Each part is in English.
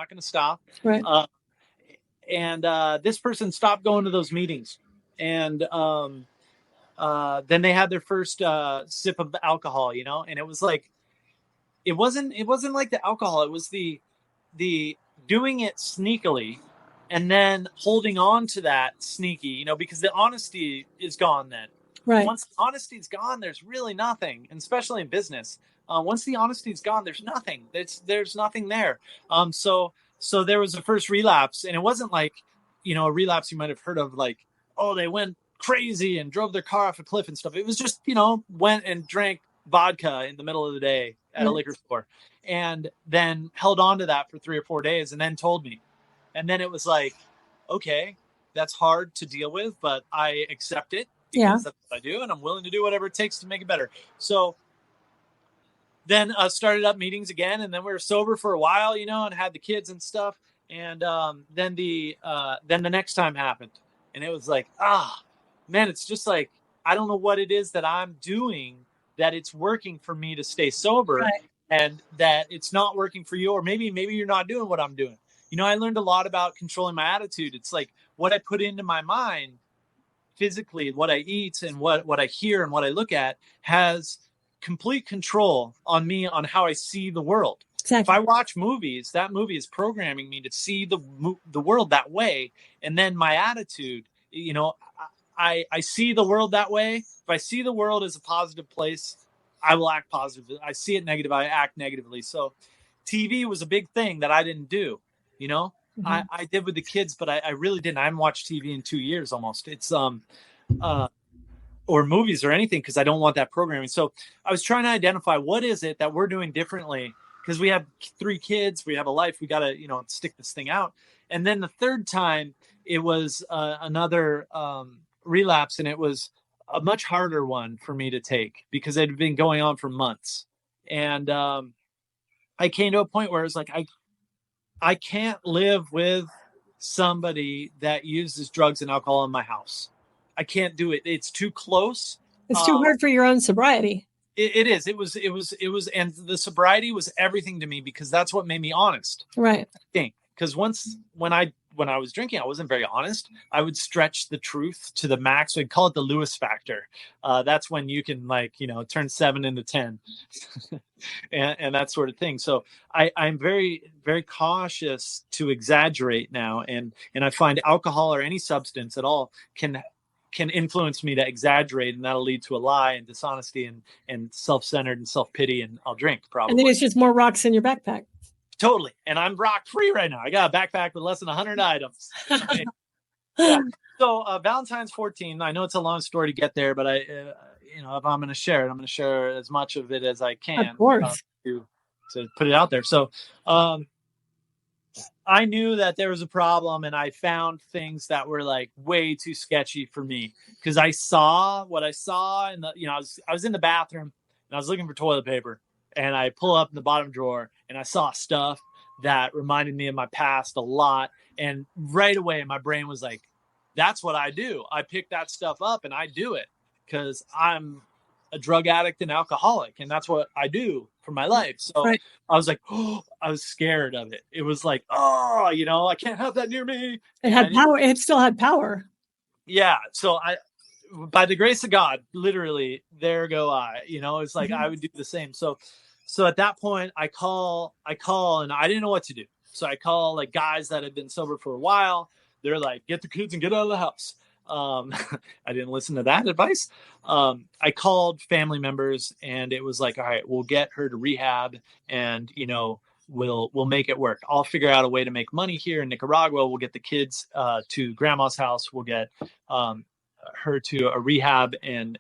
not going to stop. Right. And this person stopped going to those meetings. And then they had their first sip of alcohol, and it was like, it wasn't like the alcohol. It was the doing it sneakily and then holding on to that sneaky, because the honesty is gone then. Right. Once the honesty is gone, there's really nothing, and especially in business. Once the honesty is gone, there's nothing. There's nothing there. So there was a first relapse, and it wasn't like, a relapse you might have heard of, like, oh, they went crazy and drove their car off a cliff and stuff. It was just, went and drank vodka in the middle of the day at a liquor store, and then held on to that for 3 or 4 days, and then told me. And then it was like, okay, that's hard to deal with, but I accept it because that's what I do, and I'm willing to do whatever it takes to make it better. So then started up meetings again, and then we were sober for a while, and had the kids and stuff. And then the next time happened, and it was like, man, it's just like, I don't know what it is that I'm doing, that it's working for me to stay sober, right, and that it's not working for you, or maybe you're not doing what I'm doing. I learned a lot about controlling my attitude. It's like what I put into my mind physically, what I eat and what I hear and what I look at has complete control on me, on how I see the world. Exactly. If I watch movies, that movie is programming me to see the world that way. And then my attitude, I see the world that way. If I see the world as a positive place, I will act positively. I see it negative, I act negatively. So TV was a big thing that I didn't do. Mm-hmm. I did with the kids, but I really didn't. I haven't watched TV in 2 years almost. It's or movies or anything, because I don't want that programming. So I was trying to identify, what is it that we're doing differently? Because we have 3 kids, we have a life, we got to, stick this thing out. And then the third time, it was another relapse, and it was a much harder one for me to take because it had been going on for months. And I came to a point where I was like, I can't live with somebody that uses drugs and alcohol in my house. I can't do it. It's too close. It's too hard for your own sobriety. It is. It was, and the sobriety was everything to me, because that's what made me honest. Right. I think, because when I was drinking, I wasn't very honest. I would stretch the truth to the max. We'd call it the Lewis factor. That's when you can, turn 7 into 10 and that sort of thing. So I'm very, very cautious to exaggerate now. And I find alcohol or any substance at all can influence me to exaggerate, and that'll lead to a lie and dishonesty and self-centered and self-pity, and I'll drink probably. And then it's just more rocks in your backpack. Totally. And I'm rock free right now. I got a backpack with less than 100 items. Yeah. So Valentine's 14, I know it's a long story to get there, but if I'm going to share it, I'm going to share as much of it as I can. Of course. To put it out there. So I knew that there was a problem, and I found things that were like way too sketchy for me, because I saw what I saw, and I was in the bathroom and I was looking for toilet paper, and I pull up in the bottom drawer and I saw stuff that reminded me of my past a lot. And right away my brain was like, that's what I do. I pick that stuff up and I do it because I'm a drug addict and alcoholic, and that's what I do for my life. So right. I was like, I was scared of it. It was like, I can't have that near me. It had power. It still had power. Yeah. So by the grace of God, literally, there go I. It's like I would do the same. So at that point, I call, and I didn't know what to do. So I call like guys that had been sober for a while. They're like, get the kids and get out of the house. I didn't listen to that advice. I called family members, and it was like, all right, we'll get her to rehab, and we'll make it work. I'll figure out a way to make money here in Nicaragua. We'll get the kids to grandma's house. We'll get her to a rehab, and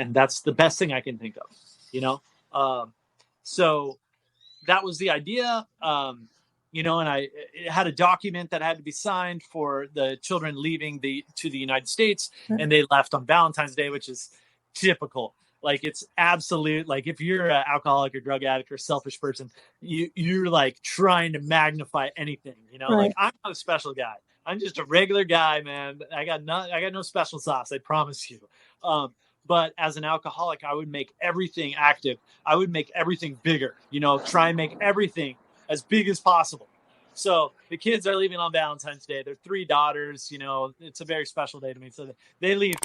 that's the best thing I can think of. So that was the idea. And I had a document that had to be signed for the children leaving to the United States, and they left on Valentine's Day, which is typical. Like, it's absolute. Like, if you're an alcoholic or drug addict or selfish person, you're like trying to magnify anything. Right. Like, I'm not a special guy. I'm just a regular guy, man. I got no special sauce. I promise you. But as an alcoholic, I would make everything active. I would make everything bigger. Try and make everything as big as possible. So the kids are leaving on Valentine's Day. They're 3 daughters. It's a very special day to me. So they leave,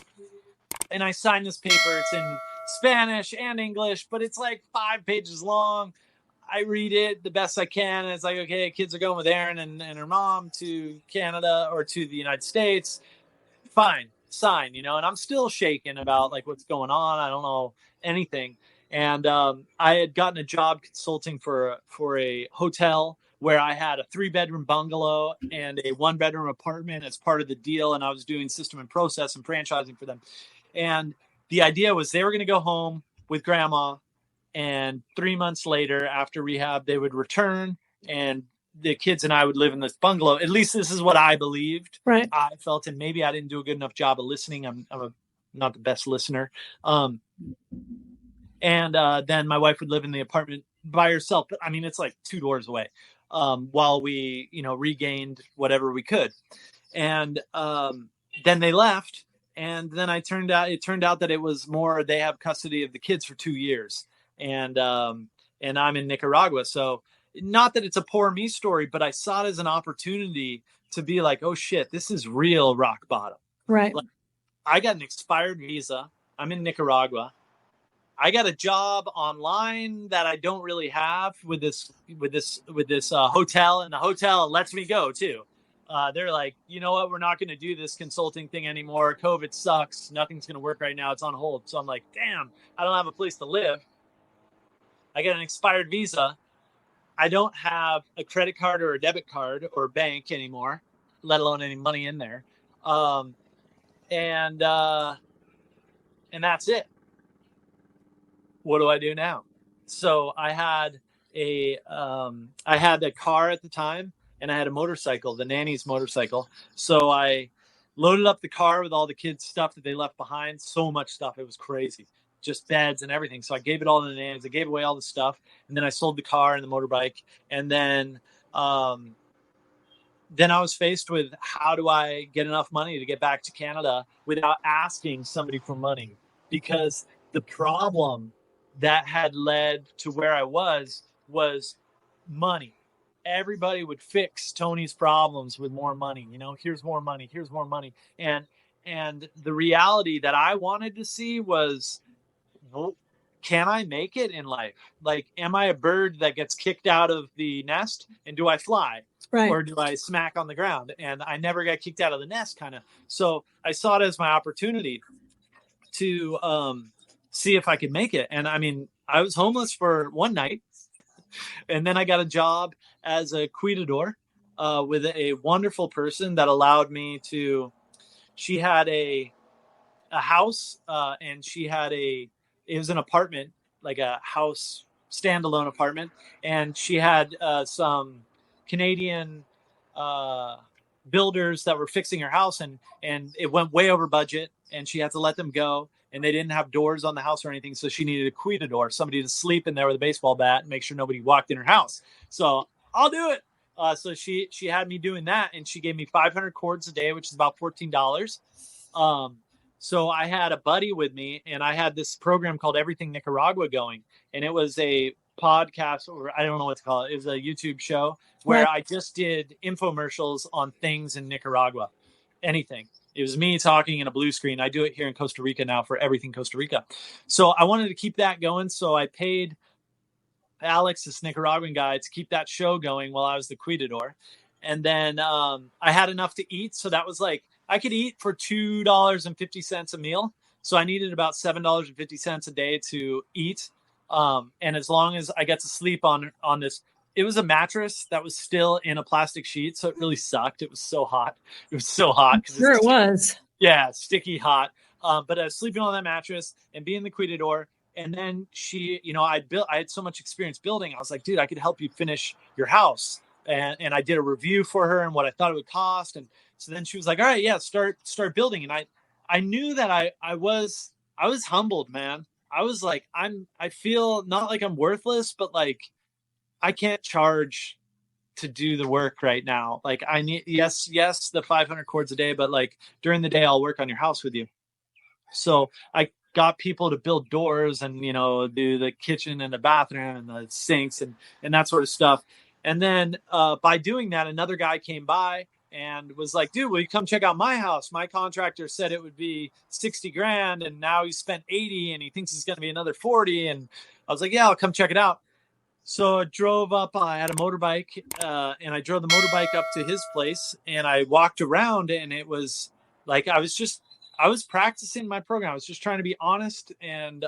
and I sign this paper. It's in Spanish and English, but it's like 5 pages long. I read it the best I can. And it's like, okay, kids are going with Erin and her mom to Canada or to the United States. Fine, sign, and I'm still shaken about like what's going on. I don't know anything. And I had gotten a job consulting for a hotel where I had a 3-bedroom bungalow and a 1-bedroom apartment as part of the deal. And I was doing system and process and franchising for them. And the idea was they were going to go home with grandma, and 3 months later, after rehab, they would return, and the kids and I would live in this bungalow. At least this is what I believed. Right. I felt, and maybe I didn't do a good enough job of listening. I'm not the best listener. And then my wife would live in the apartment by herself. But I mean, it's like 2 doors away, while we, regained whatever we could. And then they left. And then it turned out that it was more, they have custody of the kids for 2 years. And I'm in Nicaragua. So not that it's a poor me story, but I saw it as an opportunity to be like, oh shit, this is real rock bottom. Right. Like, I got an expired visa. I'm in Nicaragua. I got a job online that I don't really have with this hotel, and the hotel lets me go too. They're like, you know what? We're not going to do this consulting thing anymore. COVID sucks. Nothing's going to work right now. It's on hold. So I'm like, damn, I don't have a place to live. I got an expired visa. I don't have a credit card or a debit card or a bank anymore, let alone any money in there. And that's it. What do I do now? So I had a car at the time, and I had a motorcycle, the nanny's motorcycle. So I loaded up the car with all the kids' stuff that they left behind. So much stuff. It was crazy. Just beds and everything. So I gave it all to the nannies. I gave away all the stuff. And then I sold the car and the motorbike. And then I was faced with, how do I get enough money to get back to Canada without asking somebody for money? Because the problem that had led to where I was money. Everybody would fix Tony's problems with more money. Here's more money. Here's more money. And the reality that I wanted to see was, well, can I make it in life? Like, am I a bird that gets kicked out of the nest, and do I fly? Right. Or do I smack on the ground? And I never got kicked out of the nest, kind of. So I saw it as my opportunity to see if I could make it. And I mean, I was homeless for one night, and then I got a job as a cuidador with a wonderful person that allowed me to. She had a house, and she had it was an apartment, like a house standalone apartment, and she had some Canadian builders that were fixing her house, and it went way over budget, and she had to let them go, and they didn't have doors on the house or anything, so she needed a cuidador, somebody to sleep in there with a baseball bat and make sure nobody walked in her house. So I'll do it. So she had me doing that, and she gave me 500 cords a day, which is about $14. So I had a buddy with me, and I had this program called Everything Nicaragua going, and it was a podcast, or I don't know what to call it. It was a YouTube show where I just did infomercials on things in Nicaragua, anything. It was me talking in a blue screen. I do it here in Costa Rica now for Everything Costa Rica. So I wanted to keep that going. So I paid Alex, this Nicaraguan guy, to keep that show going while I was the cuidador. And then I had enough to eat. So that was like, I could eat for $2.50 a meal. So I needed about $7.50 a day to eat. And as long as I got to sleep on this, it was a mattress that was still in a plastic sheet. So it really sucked. It was so hot. It was so hot. Sure it was. Yeah, sticky hot. But I was sleeping on that mattress and being the cuidador. And then she, I had so much experience building. I was like, dude, I could help you finish your house. And I did a review for her and what I thought it would cost. And so then she was like, all right, yeah, start building. And I knew that I was humbled, man. I was like, I feel not like I'm worthless, but like I can't charge to do the work right now. Like I need, yes, the 500 cords a day, but like during the day, I'll work on your house with you. So I got people to build doors and, do the kitchen and the bathroom and the sinks and that sort of stuff. And then by doing that, another guy came by and was like, dude, will you come check out my house? My contractor said it would be 60 grand and now he spent 80 and he thinks it's going to be another 40. And I was like, yeah, I'll come check it out. So I drove up, I had a motorbike and I drove the motorbike up to his place and I walked around and it was like, I was practicing my program. I was just trying to be honest and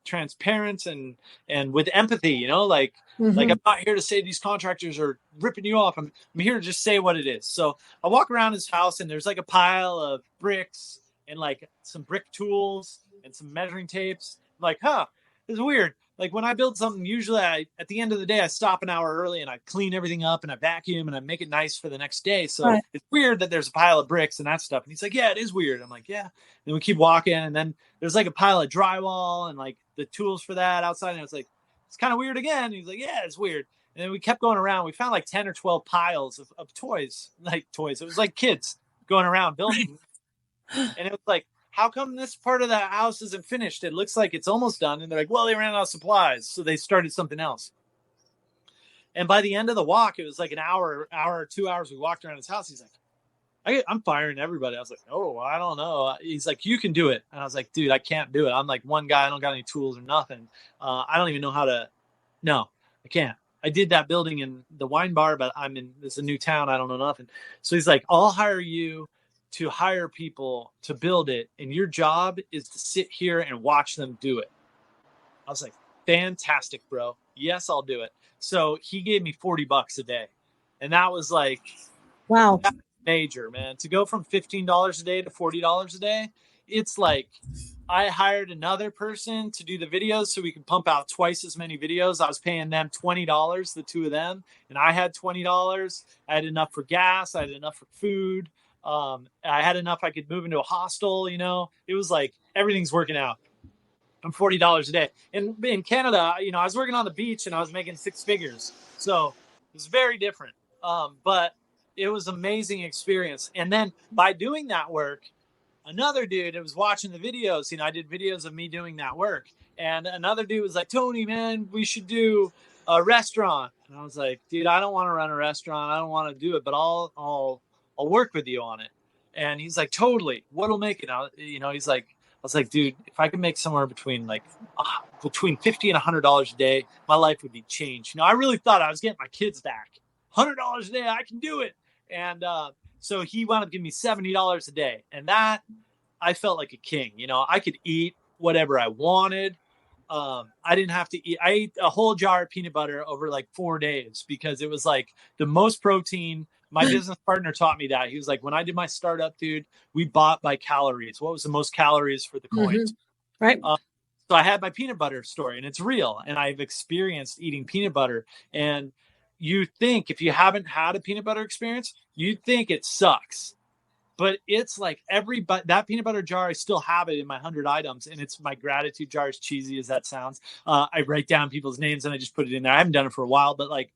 transparent and with empathy, you know, like I'm not here to say these contractors are ripping you off. I'm here to just say what it is. So I walk around his house and there's like a pile of bricks and like some brick tools and some measuring tapes. I'm like, huh, this is weird. Like when I build something, usually at the end of the day, I stop an hour early and I clean everything up and I vacuum and I make it nice for the next day. So It's weird that there's a pile of bricks and that stuff. And he's like, yeah, it is weird. I'm like, yeah. And then we keep walking and then there's like a pile of drywall and like the tools for that outside. And I was like, it's kind of weird again. And he's like, yeah, it's weird. And then we kept going around. We found like 10 or 12 piles of toys, like toys. It was like kids going around building. And it was like, how come this part of the house isn't finished? It looks like it's almost done. And they're like, well, they ran out of supplies. So they started something else. And by the end of the walk, it was like an hour or 2 hours. We walked around his house. He's like, I'm firing everybody. I was like, oh, I don't know. He's like, you can do it. And I was like, dude, I can't do it. I'm like one guy. I don't got any tools or nothing. I don't even know how to. No, I can't. I did that building in the wine bar, but this is a new town. I don't know nothing. So he's like, I'll hire you to hire people to build it. And your job is to sit here and watch them do it. I was like, fantastic, bro. Yes, I'll do it. So he gave me $40 a day. And that was like, wow, major, man. To go from $15 a day to $40 a day. It's like I hired another person to do the videos so we could pump out twice as many videos. I was paying them $20, the two of them. And I had $20. I had enough for gas. I had enough for food. I had enough I could move into a hostel, you know. It was like everything's working out. I'm $40 a day. And in Canada, you know, I was working on the beach and I was making six figures. So it was very different. But it was an amazing experience. And then by doing that work, another dude was watching the videos. You know, I did videos of me doing that work. And another dude was like, Tony, man, we should do a restaurant. And I was like, dude, I don't want to run a restaurant. I don't want to do it, but I'll work with you on it. And he's like, totally. What'll make it? He's like, I was like, dude, if I could make somewhere between $50 and $100 a day, my life would be changed. You know, I really thought I was getting my kids back. $100 a day, I can do it. And so he wound up giving me $70 a day. And that, I felt like a king. You know, I could eat whatever I wanted. I didn't have to eat. I ate a whole jar of peanut butter over like 4 days because it was like the most protein. My business partner taught me that. He was like, when I did my startup, dude, we bought by calories. What was the most calories for the coins? Right. So I had my peanut butter story and it's real. And I've experienced eating peanut butter. And you think if you haven't had a peanut butter experience, you'd think it sucks. But it's like that peanut butter jar, I still have it in my 100 items. And it's my gratitude jar, as cheesy as that sounds. I write down people's names and I just put it in there. I haven't done it for a while, but like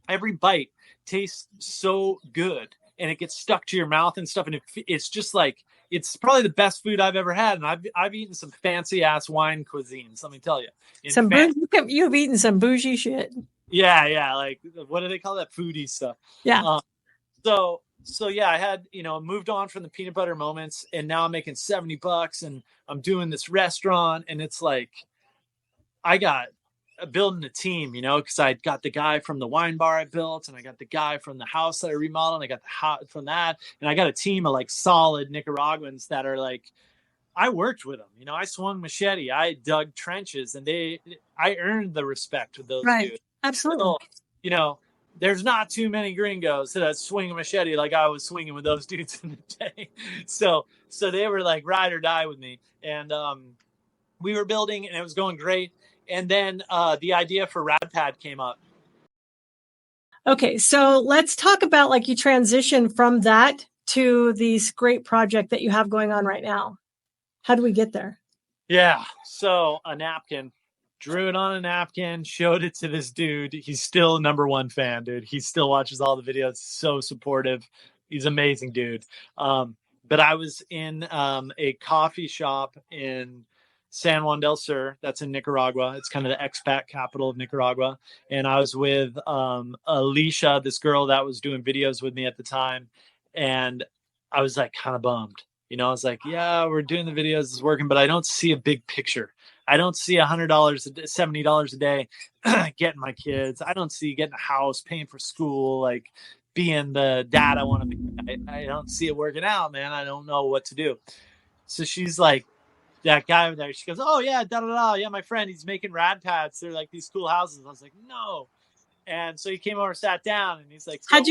every bite tastes so good and it gets stuck to your mouth and stuff. And it's just like, it's probably the best food I've ever had. And I've eaten some fancy ass wine cuisines. Let me tell you. You've eaten some bougie shit. Yeah. Like, what do they call that? Foodie stuff. Yeah. So yeah, I had, moved on from the peanut butter moments and now I'm making $70 and I'm doing this restaurant and it's like, I got building a team, because I got the guy from the wine bar I built and I got the guy from the house that I remodeled and I got the house from that. And I got a team of like solid Nicaraguans that are like, I worked with them, I swung machete, I dug trenches and I earned the respect of those dudes. Absolutely. So, there's not too many gringos that swing a machete like I was swinging with those dudes in the day. So they were like ride or die with me. And we were building and it was going great. And then the idea for RadPad came up. Okay, so let's talk about like you transition from that to this great project that you have going on right now. How do we get there? Yeah, so a napkin. Drew it on a napkin, showed it to this dude. He's still a number one fan, dude. He still watches all the videos. So supportive. He's an amazing dude. But I was in a coffee shop in San Juan del Sur. That's in Nicaragua. It's kind of the expat capital of Nicaragua. And I was with Alicia, this girl that was doing videos with me at the time. And I was like kind of bummed. You know, I was like, yeah, we're doing the videos, it's working, but I don't see a big picture. I don't see $100, $70 a day getting my kids. I don't see getting a house, paying for school, like being the dad I want to be. I don't see it working out, man. I don't know what to do. So she's like, that guy over there, she goes, oh yeah, da da da, yeah, my friend, he's making RadPads. They're like these cool houses. I was like, no. And so he came over, sat down, and he's like, so had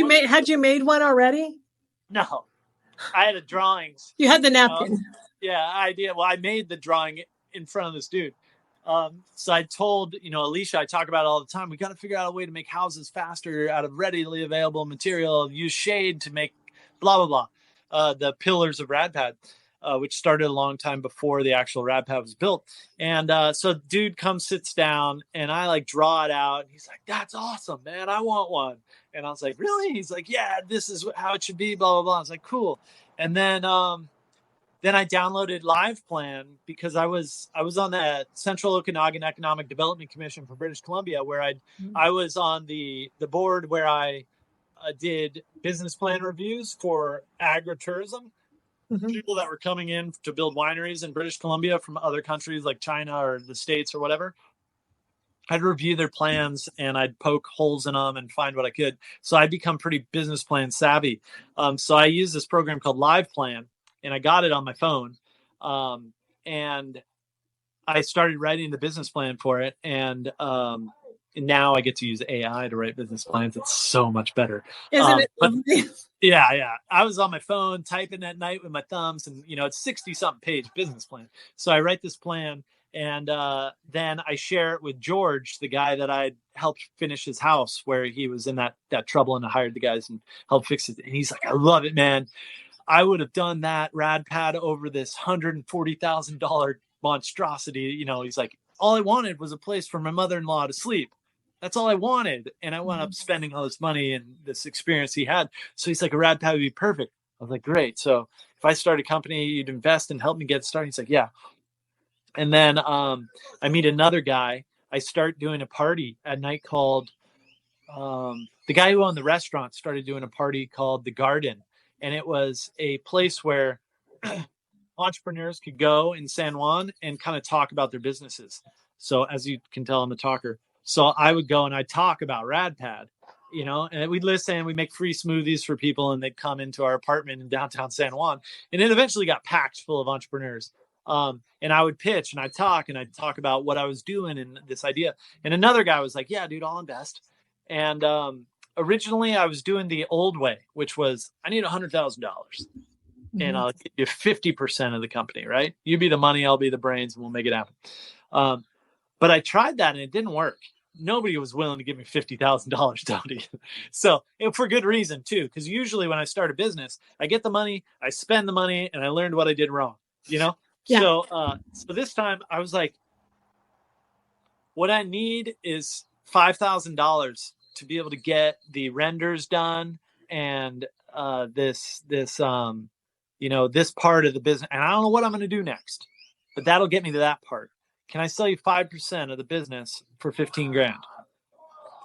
you made one already? No, I had a drawings. You had the napkin. Yeah, idea. Well, I made the drawing in front of this dude. So I told, Alicia, I talk about it all the time. We got to figure out a way to make houses faster out of readily available material, use shade to make blah, blah, blah. The pillars of RadPad, which started a long time before the actual RadPad was built. And so dude comes, sits down, and I like draw it out. He's like, that's awesome, man. I want one. And I was like, really? He's like, yeah, this is how it should be, blah, blah, blah. I was like, cool. And then I downloaded LivePlan because I was on the Central Okanagan Economic Development Commission for British Columbia, where I was on the board where I did business plan reviews for agritourism, people that were coming in to build wineries in British Columbia from other countries like China or the States or whatever. I'd review their plans and I'd poke holes in them and find what I could. So I'd become pretty business plan savvy. So I used this program called LivePlan, and I got it on my phone. And I started writing the business plan for it. And now I get to use AI to write business plans. It's so much better. Isn't it lovely? Yeah. I was on my phone typing at night with my thumbs, and it's 60-something page business plan. So I write this plan, and then I share it with George, the guy that I helped finish his house where he was in that trouble, and I hired the guys and helped fix it. And he's like, I love it, man. I would have done that RadPad over this $140,000 monstrosity. He's like, all I wanted was a place for my mother-in-law to sleep. That's all I wanted. And I wound up spending all this money and this experience he had. So he's like, a RadPad would be perfect. I was like, great. So if I start a company, you'd invest and help me get started. He's like, yeah. And then I meet another guy. I start doing a party at night called, the guy who owned the restaurant started doing a party called The Garden. And it was a place where entrepreneurs could go in San Juan and kind of talk about their businesses. So as you can tell, I'm a talker. So I would go and I'd talk about RadPad, and we'd listen, we'd make free smoothies for people, and they'd come into our apartment in downtown San Juan. And it eventually got packed full of entrepreneurs. And I would pitch and I'd talk about what I was doing and this idea. And another guy was like, yeah, dude, I'll invest. And originally I was doing the old way, which was I need $100,000 and I'll give you 50% of the company, right? You be the money, I'll be the brains, and we'll make it happen. But I tried that and it didn't work. Nobody was willing to give me $50,000, Tony. So, and for good reason too, because usually when I start a business, I get the money, I spend the money, and I learned what I did wrong, Yeah. So this time I was like, what I need is $5,000 to be able to get the renders done and this part of the business. And I don't know what I'm going to do next, but that'll get me to that part. Can I sell you 5% of the business for $15,000?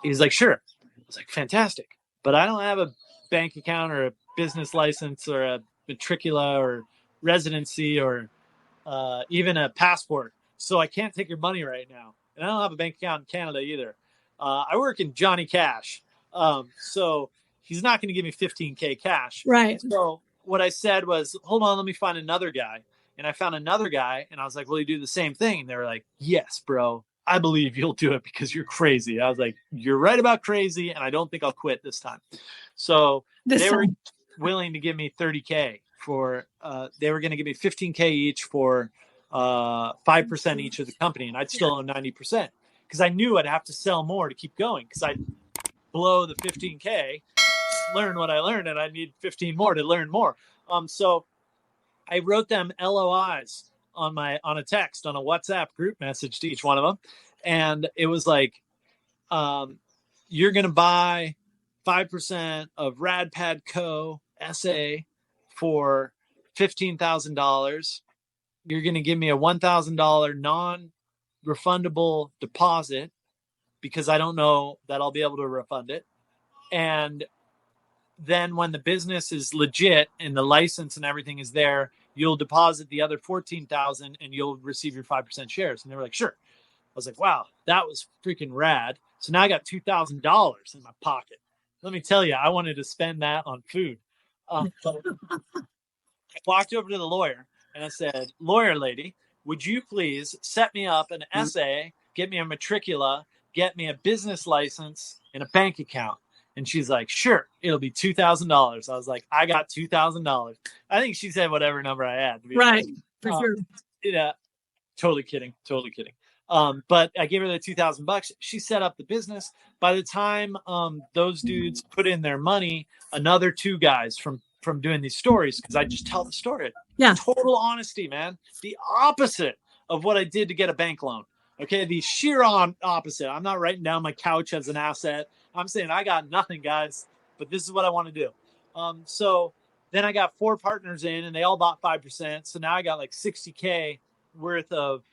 He's like, sure. I was like, fantastic. But I don't have a bank account or a business license or a matricula or residency or even a passport. So I can't take your money right now. And I don't have a bank account in Canada either. I work in Johnny Cash. So he's not going to give me $15,000 cash. Right. So what I said was, hold on, let me find another guy. And I found another guy and I was like, will you do the same thing? And they were like, yes, bro, I believe you'll do it because you're crazy. I was like, you're right about crazy. And I don't think I'll quit this time. So they were willing to give me $30,000 for, they were going to give me $15,000 each for 5% each of the company. And I'd still own 90% because I knew I'd have to sell more to keep going because I'd blow the $15,000, learn what I learned, and I need 15 more to learn more. So I wrote them LOIs on a text, on a WhatsApp group message to each one of them. And it was like, you're going to buy 5% of RadPad Co. SA for $15,000. you're going to give me a $1,000 non-refundable deposit because I don't know that I'll be able to refund it. And then when the business is legit and the license and everything is there, you'll deposit the other 14,000 and you'll receive your 5% shares. And they were like, sure. I was like, wow, that was freaking rad. So now I got $2,000 in my pocket. Let me tell you, I wanted to spend that on food. But I walked over to the lawyer and I said, lawyer lady, would you please set me up an SA, get me a matricula, get me a business license and a bank account? And she's like, sure, it'll be $2,000. I was like, I got $2,000. I think she said whatever number I had. Right, for sure. Yeah, totally kidding. But I gave her the $2,000. She set up the business. By the time those dudes put in their money, another two guys from doing these stories, because I just tell the story. Yeah. Total honesty, man. The opposite of what I did to get a bank loan. Okay, the sheer on opposite. I'm not writing down my couch as an asset. I'm saying I got nothing, guys, but this is what I want to do. So then I got 4 partners in, and they all bought 5%. So now I got like $60K worth of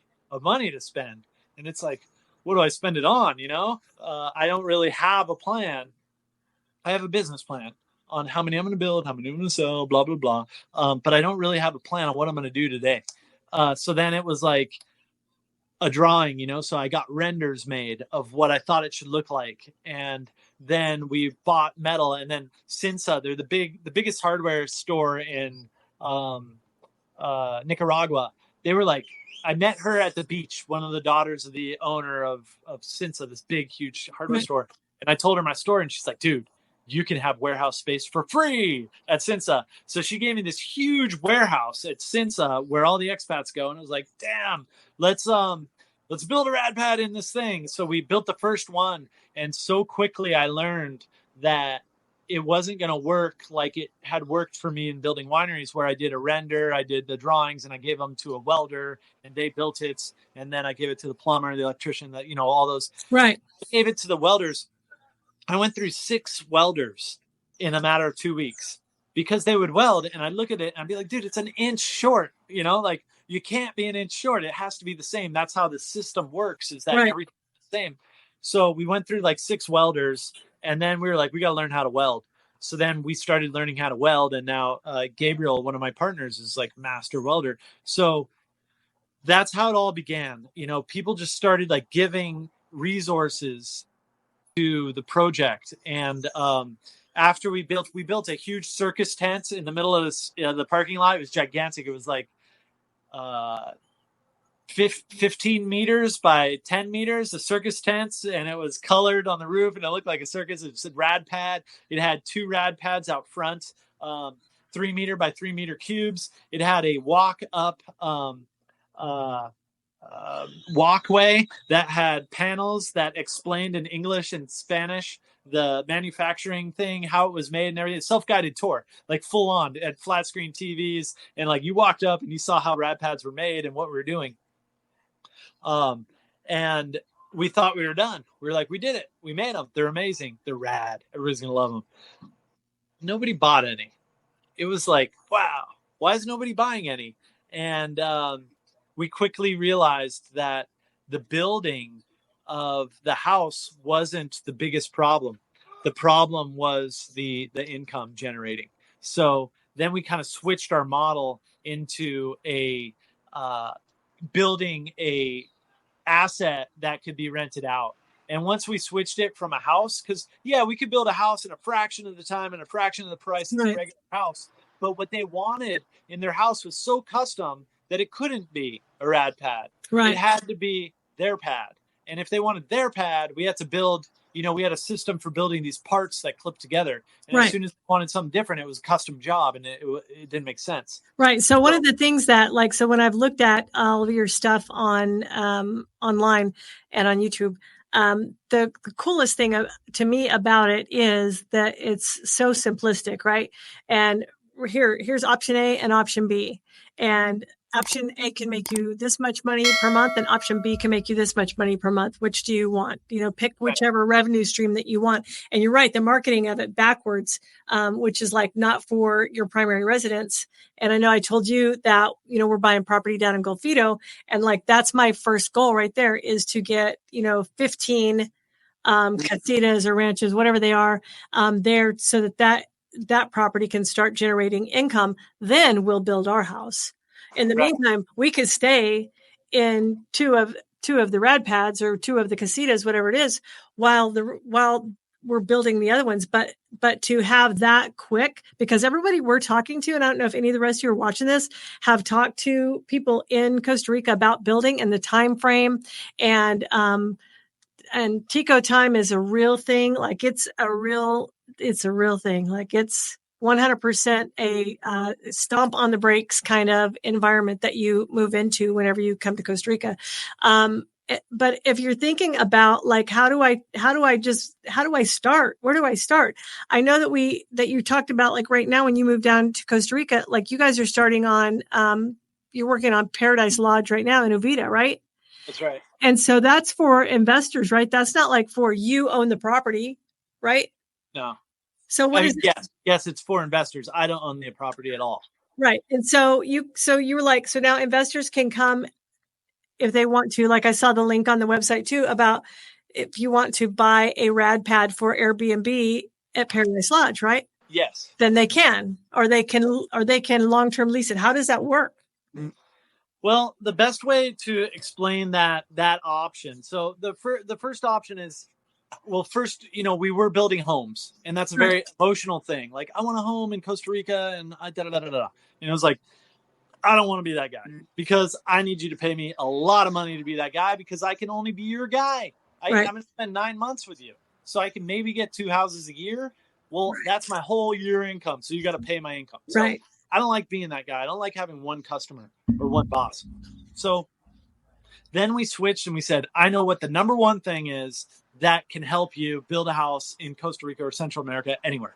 money to spend, and it's like, what do I spend it on? I don't really have a plan. I have a business plan on how many I'm going to build, how many I'm going to sell, blah blah blah, but I don't really have a plan on what I'm going to do today. So then it was like a drawing, so I got renders made of what I thought it should look like, and then we bought metal. And then Cinsa, they're the biggest hardware store in Nicaragua. They were like, I met her at the beach, one of the daughters of the owner of Cinsa, this big, huge hardware store. And I told her my story, and she's like, dude, you can have warehouse space for free at Cinsa. So she gave me this huge warehouse at Cinsa where all the expats go. And I was like, damn, let's build a RadPad in this thing. So we built the first one. And so quickly I learned that it wasn't going to work like it had worked for me in building wineries, where I did a render, I did the drawings, and I gave them to a welder and they built it. And then I gave it to the plumber, the electrician, that, all those. Right. I gave it to the welders. I went through 6 welders in a matter of 2 weeks because they would weld, and I'd look at it and I'd be like, dude, it's an inch short, like you can't be an inch short. It has to be the same. That's how the system works, is that everything's the same. So we went through like 6 welders, and then we were like, we got to learn how to weld. So then we started learning how to weld. And now Gabriel, one of my partners, is like master welder. So that's how it all began. People just started like giving resources to the project. And after we built a huge circus tent in the middle of the parking lot. It was gigantic. It was like 15 meters by 10 meters, the circus tents, and it was colored on the roof, and it looked like a circus. It said RadPad. It had 2 RadPads out front, 3 meter by 3 meter cubes. It had a walk up walkway that had panels that explained in English and Spanish the manufacturing thing, how it was made and everything. Self-guided tour, like full on. It had flat screen TVs, and like you walked up and you saw how RadPads were made and what we were doing. And we thought we were done. We were like, we did it. We made them. They're amazing. They're rad. Everybody's going to love them. Nobody bought any. It was like, wow, why is nobody buying any? And we quickly realized that the building of the house wasn't the biggest problem. The problem was the income generating. So then we kind of switched our model into a building a asset that could be rented out. And once we switched it from a house, because we could build a house in a fraction of the time and a fraction of the price of a regular house. But what they wanted in their house was so custom that it couldn't be a RadPad. It had to be their pad. And if they wanted their pad, we had to build, we had a system for building these parts that clip together. And as soon as we wanted something different, it was a custom job, and it didn't make sense. Right. So one of the things that, so when I've looked at all of your stuff on online and on YouTube, the coolest thing to me about it is that it's so simplistic, right? And here's option A and option B. And option A can make you this much money per month, and option B can make you this much money per month. Which do you want? Pick whichever revenue stream that you want. And you're right, the marketing of it backwards, which is like not for your primary residence. And I know I told you that, we're buying property down in Golfito, and like, that's my first goal right there, is to get, 15 casitas or ranches, whatever they are, there, so that property can start generating income. Then we'll build our house. In the meantime, we could stay in two of the RadPads or two of the casitas, whatever it is, while we're building the other ones. But to have that quick, because everybody we're talking to, and I don't know if any of the rest of you are watching this, have talked to people in Costa Rica about building and the time frame, and Tico time is a real thing. Like, it's a real thing. Like, it's 100% a stomp on the brakes kind of environment that you move into whenever you come to Costa Rica. But if you're thinking about like, how do I start? Where do I start? I know that you talked about, like, right now when you move down to Costa Rica, like, you guys are starting on, you're working on Paradise Lodge right now in Uvita, right? That's right. And so that's for investors, right? That's not like for you own the property, right? No. So what is it? Yes, it's for investors. I don't own the property at all. Right. And so you were like, so now investors can come if they want to. Like, I saw the link on the website too about if you want to buy a RadPad for Airbnb at Paradise Lodge, right? Yes. Then they can, or they can long-term lease it. How does that work? Well, the best way to explain that option. So the first option is, well, first, we were building homes, and that's a very emotional thing. Like, I want a home in Costa Rica, and And it was like, I don't want to be that guy, because I need you to pay me a lot of money to be that guy, because I can only be your guy. I'm going to spend 9 months with you, so I can maybe get 2 houses a year. Well, that's my whole year income, so you got to pay my income. So I don't like being that guy. I don't like having one customer or one boss. So then we switched and we said, I know what the number one thing is that can help you build a house in Costa Rica or Central America, anywhere.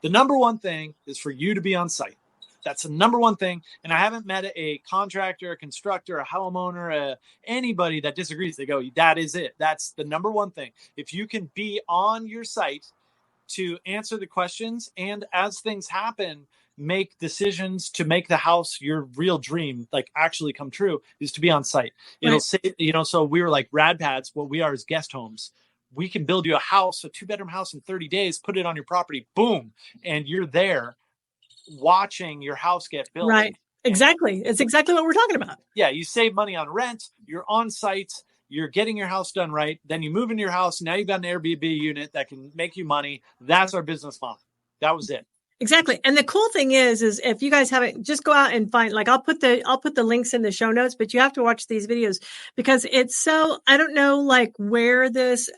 The number one thing is for you to be on site. That's the number one thing. And I haven't met a contractor, a constructor, a homeowner, anybody that disagrees. They go, that is it. That's the number one thing. If you can be on your site to answer the questions, and as things happen, make decisions to make the house your real dream, like, actually come true, is to be on site. It'll say, so we were like, RadPads, what we are is guest homes. We can build you a house, a 2-bedroom house, in 30 days, put it on your property, boom, and you're there watching your house get built. Right. Exactly. It's exactly what we're talking about. Yeah. You save money on rent. You're on site. You're getting your house done right. Then you move into your house. Now you've got an Airbnb unit that can make you money. That's our business model. That was it. Exactly. And the cool thing is if you guys haven't, just go out and find, like, I'll put the links in the show notes, but you have to watch these videos, because it's so, I don't know, like, where this,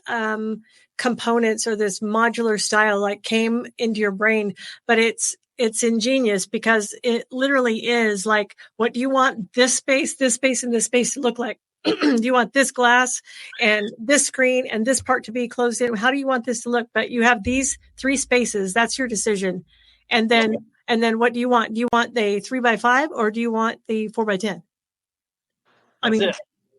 components or this modular style, like, came into your brain, but it's ingenious, because it literally is like, what do you want this space, and this space to look like? Do you want this glass and this screen and this part to be closed in? How do you want this to look? But you have these 3 spaces. That's your decision. And then what do you want? Do you want the 3x5 or do you want the 4x10?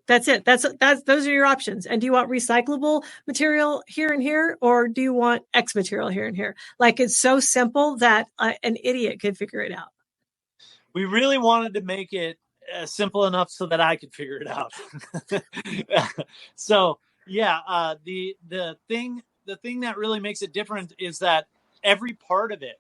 That's it. Those are your options. And do you want recyclable material here and here, or do you want X material here and here? Like, it's so simple that an idiot could figure it out. We really wanted to make it simple enough so that I could figure it out. So yeah, the thing that really makes it different is that every part of it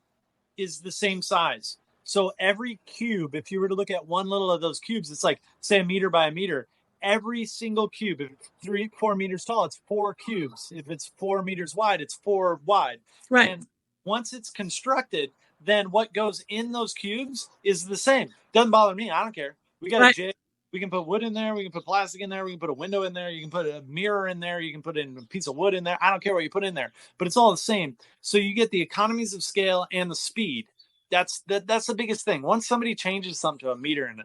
is the same size. So every cube, if you were to look at one little of those cubes, it's like, say, 1 meter by 1 meter. Every single cube, if it's 3-4 meters tall, it's 4 cubes. If it's 4 meters wide, it's 4 wide. Right. And once it's constructed, then what goes in those cubes is the same. Doesn't bother me. I don't care. We got a jig. We can put wood in there. We can put plastic in there. We can put a window in there. You can put a mirror in there. You can put in a piece of wood in there. I don't care what you put in there, but it's all the same. So you get the economies of scale and the speed. That's the biggest thing. Once somebody changes something to 1.5 meters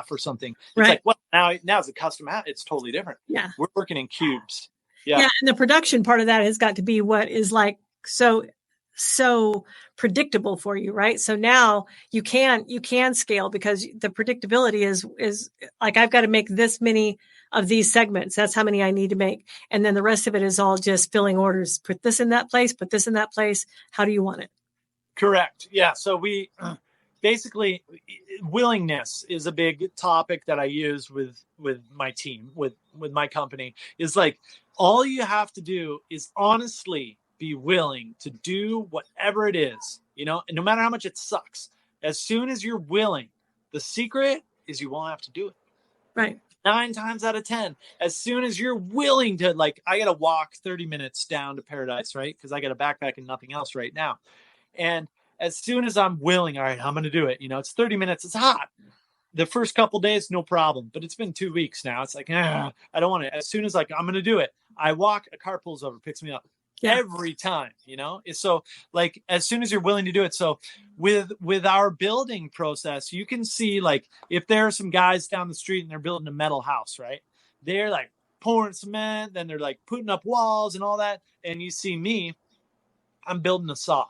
or something, it's like, well, now it's a custom hat. It's totally different. Yeah. We're working in cubes. Yeah. And the production part of that has got to be what is like, so so predictable for you, right? So now you can scale because the predictability is like, I've got to make this many of these segments. That's how many I need to make. And then the rest of it is all just filling orders. Put this in that place, put this in that place. How do you want it? Correct. Yeah. So we basically, willingness is a big topic that I use with my team, with my company. Is like, all you have to do is honestly be willing to do whatever it is, and no matter how much it sucks. As soon as you're willing, the secret is you won't have to do it. Right. 9 times out of 10, as soon as you're willing to, like, I got to walk 30 minutes down to Paradise, right? Because I got a backpack and nothing else right now. And as soon as I'm willing, all right, I'm going to do it. It's 30 minutes. It's hot. The first couple days, no problem. But it's been 2 weeks now. It's like, I don't want it. As soon as, like, I'm going to do it, I walk, a car pulls over, picks me up. Yeah. Every time, So, like, as soon as you're willing to do it. So with our building process, you can see, like, if there are some guys down the street and they're building a metal house, right? They're like pouring cement, then they're like putting up walls and all that. And you see me, I'm building a saw.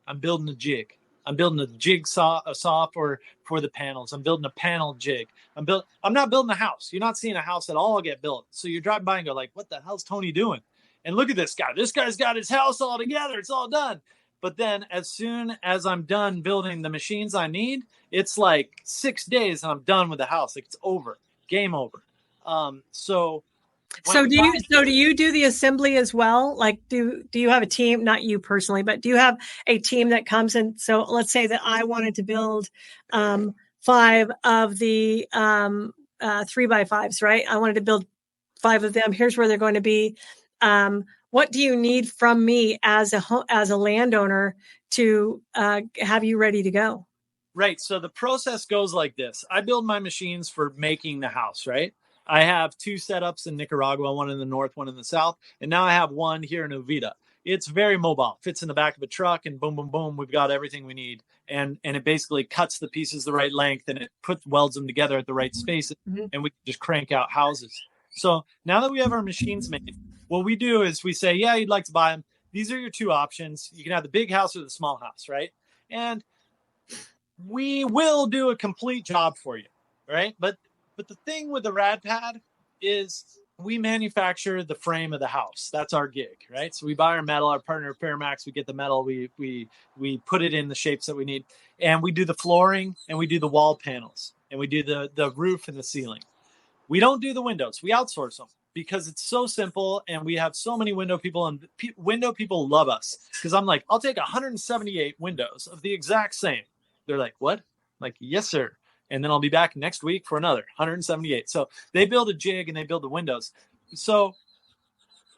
I'm building a jig. I'm building a saw for the panels. I'm building a panel jig. I'm not building a house. You're not seeing a house at all get built. So you're driving by and go, like, what the hell's Tony doing? And look at this guy. This guy's got his house all together. It's all done. But then as soon as I'm done building the machines I need, it's like 6 days and I'm done with the house. Like, it's over. Game over. So do you do the assembly as well? Like, do you have a team, not you personally, but do you have a team that comes in? So let's say that I wanted to build 5 of the 3x5s, right? I wanted to build 5 of them. Here's where they're going to be. What do you need from me as a landowner to have you ready to go? Right. So the process goes like this. I build my machines for making the house, right? I have 2 setups in Nicaragua, one in the north, one in the south. And now I have one here in Uvita. It's very mobile, fits in the back of a truck, and boom, boom, boom, we've got everything we need. And it basically cuts the pieces the right length, and it welds them together at the right spaces, and we can just crank out houses. So now that we have our machines made, what we do is we say, yeah, you'd like to buy them. These are your 2 options. You can have the big house or the small house, right? And we will do a complete job for you, right? But the thing with the RadPad is we manufacture the frame of the house. That's our gig, right? So we buy our metal, our partner Paramax, we get the metal, we put it in the shapes that we need, and we do the flooring, and we do the wall panels, and we do the roof and the ceiling. We don't do the windows. We outsource them because it's so simple, and we have so many window people, and window people love us because I'm like, I'll take 178 windows of the exact same. They're like, what? I'm like, yes, sir. And then I'll be back next week for another 178. So they build a jig and they build the windows. So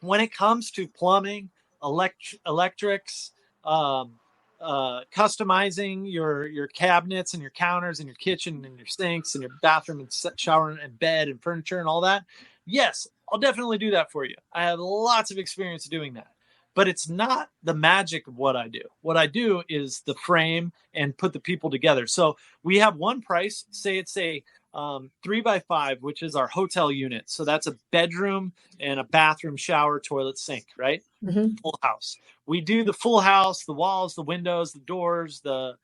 when it comes to plumbing, electrics, customizing your cabinets and your counters and your kitchen and your sinks and your bathroom and shower and bed and furniture and all that, yes, I'll definitely do that for you. I have lots of experience doing that. But it's not the magic of what I do. What I do is the frame and put the people together. So we have one price, say it's a 3x5, which is our hotel unit. So that's a bedroom and a bathroom, shower, toilet, sink, right? Mm-hmm. Full house. We do the full house, the walls, the windows, the doors, the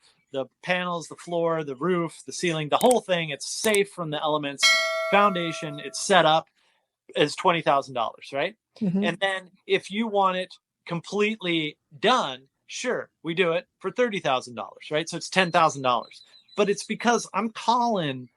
panels, the floor, the roof, the ceiling, the whole thing. It's safe from the elements. Foundation, it's set up, is $20,000, right? Mm-hmm. And then if you want it completely done, sure, we do it for $30,000, right? So it's $10,000. But it's because I'm calling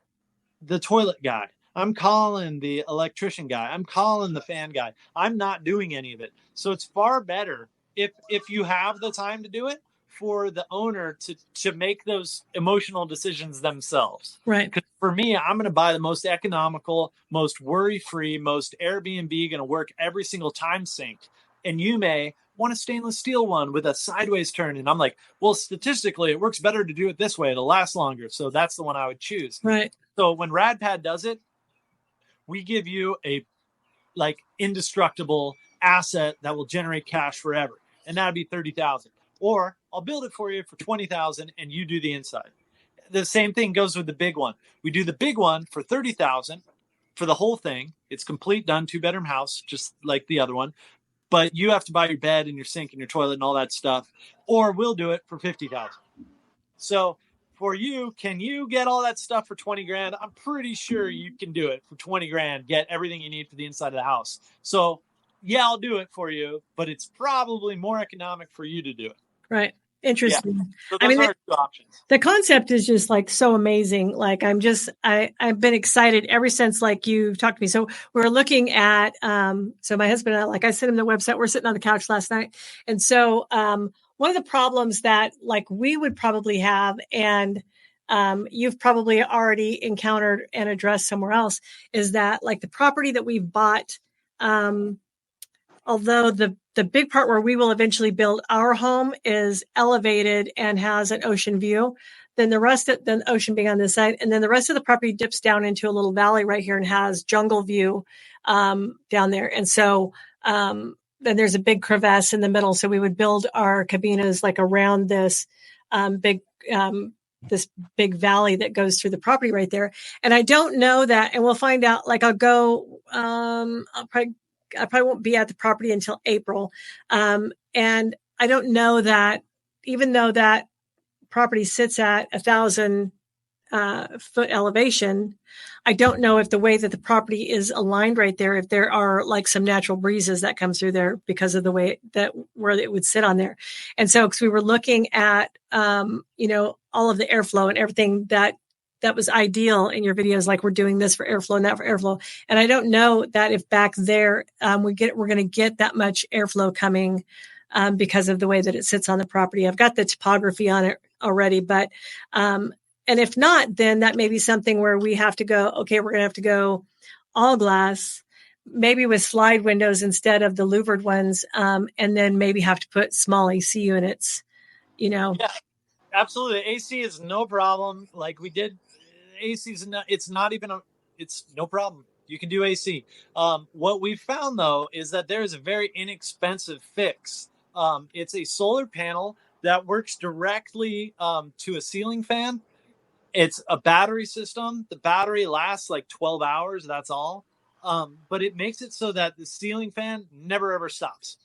the toilet guy, I'm calling the electrician guy, I'm calling the fan guy. I'm not doing any of it. So it's far better if you have the time to do it, for the owner to make those emotional decisions themselves. Right. Because for me, I'm going to buy the most economical, most worry-free, most Airbnb going to work every single time sink. And you may want a stainless steel one with a sideways turn. And I'm like, well, statistically, it works better to do it this way. It'll last longer. So that's the one I would choose. Right. So when RadPad does it, we give you a indestructible asset that will generate cash forever. And that'd be $30,000. Or I'll build it for you for $20,000 and you do the inside. The same thing goes with the big one. We do the big one for $30,000 for the whole thing. It's complete, done, 2-bedroom house, just like the other one. but you have to buy your bed and your sink and your toilet and all that stuff, or we'll do it for 50,000. So for you, can you get all that stuff for 20 grand? I'm pretty sure you can do it for 20 grand, get everything you need for the inside of the house. So yeah, I'll do it for you, but it's probably more economic for you to do it. Right. Interesting. Yeah. So those are two options. The concept is just like so amazing. Like I've been excited ever since like you talked to me. So we're looking at, so my husband and I, like I sent him the website, we're sitting on the couch last night. And so, one of the problems that like we would probably have, and, you've probably already encountered and addressed somewhere else, is that like the property that we've bought, although the big part where we will eventually build our home is elevated and has an ocean view, then the ocean being on this side, and then the rest of the property dips down into a little valley right here and has jungle view down there. And so then there's a big crevasse in the middle. So we would build our cabinas like around this big valley that goes through the property right there. And I don't know that, and we'll find out, like I probably won't be at the property until April. And I don't know that, even though that property sits at 1,000 foot elevation, I don't know if the way that the property is aligned right there, if there are like some natural breezes that come through there because of the way that where it would sit on there. And so, because we were looking at, all of the airflow and everything that was ideal in your videos, like we're doing this for airflow and that for airflow. And I don't know that if back there we're going to get that much airflow coming because of the way that it sits on the property. I've got the topography on it already, but and if not, then that may be something where we have to go, okay, we're going to have to go all glass, maybe with slide windows instead of the louvered ones, and then maybe have to put small AC units, Yeah, absolutely. AC is no problem. Like we did, AC is not, it's no problem. You can do AC. What we found though, is that there is a very inexpensive fix. It's a solar panel that works directly to a ceiling fan. It's a battery system. The battery lasts like 12 hours. That's all. But it makes it so that the ceiling fan never ever stops.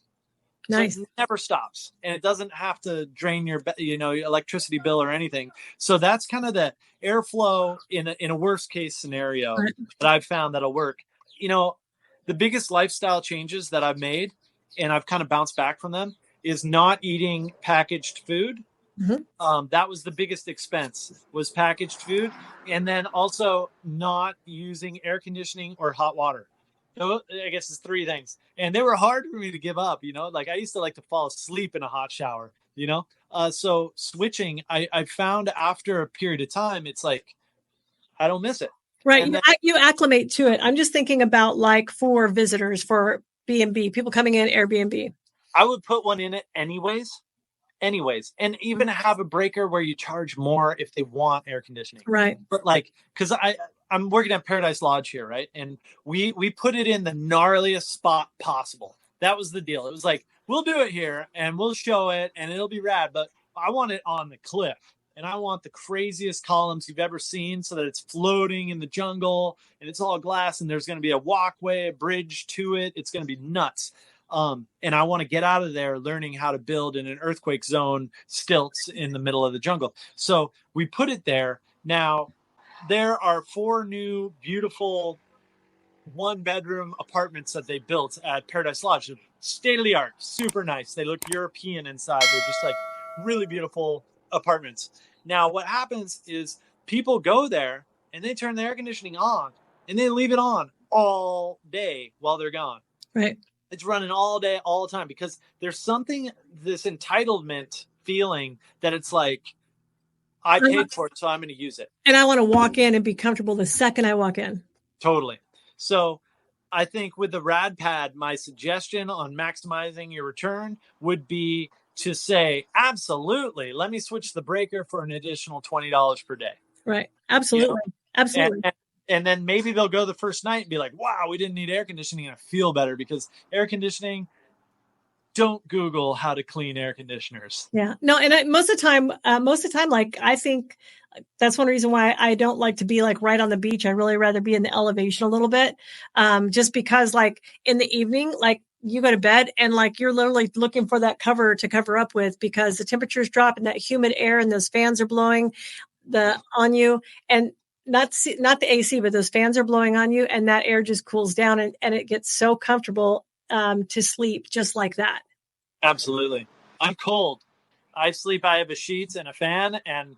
Nice. So it never stops, and it doesn't have to drain your electricity bill or anything. So that's kind of the airflow in a worst case scenario that I've found that'll work. The biggest lifestyle changes that I've made, and I've kind of bounced back from them, is not eating packaged food. Mm-hmm. That was the biggest expense, was packaged food, and then also not using air conditioning or hot water. So I guess it's three things, and they were hard for me to give up. Like I used to like to fall asleep in a hot shower. So switching, I found after a period of time, it's like I don't miss it. Right, you acclimate to it. I'm just thinking about like for visitors, for B&B, people coming in Airbnb. I would put one in it anyways, and even have a breaker where you charge more if they want air conditioning. Right. But like, because I'm working at Paradise Lodge here, right? And we put it in the gnarliest spot possible. That was the deal. It was like, we'll do it here and we'll show it and it'll be rad, but I want it on the cliff. And I want the craziest columns you've ever seen so that it's floating in the jungle and it's all glass and there's going to be a walkway, a bridge to it. It's going to be nuts. And I want to get out of there learning how to build in an earthquake zone stilts in the middle of the jungle. So we put it there. Now, there are 4 new, beautiful 1-bedroom apartments that they built at Paradise Lodge. State of the art, super nice. They look European inside. They're just like really beautiful apartments. Now, what happens is people go there and they turn the air conditioning on and they leave it on all day while they're gone. Right. It's running all day, all the time, because there's this entitlement feeling that it's like, I paid for it, so I'm going to use it. And I want to walk in and be comfortable the second I walk in. Totally. So I think with the RadPad, my suggestion on maximizing your return would be to say, absolutely, let me switch the breaker for an additional $20 per day. Right. Absolutely. Absolutely. And then maybe they'll go the first night and be like, wow, we didn't need air conditioning. And I feel better because air conditioning, don't Google how to clean air conditioners. Yeah, no, and most of the time, like I think that's one reason why I don't like to be like right on the beach. I really rather be in the elevation a little bit, just because like in the evening, like you go to bed and like you're literally looking for that cover to cover up with because the temperatures drop and that humid air and those fans are blowing on you and not the AC, but those fans are blowing on you and that air just cools down and it gets so comfortable to sleep just like that. Absolutely. I'm cold. I have a sheets and a fan, and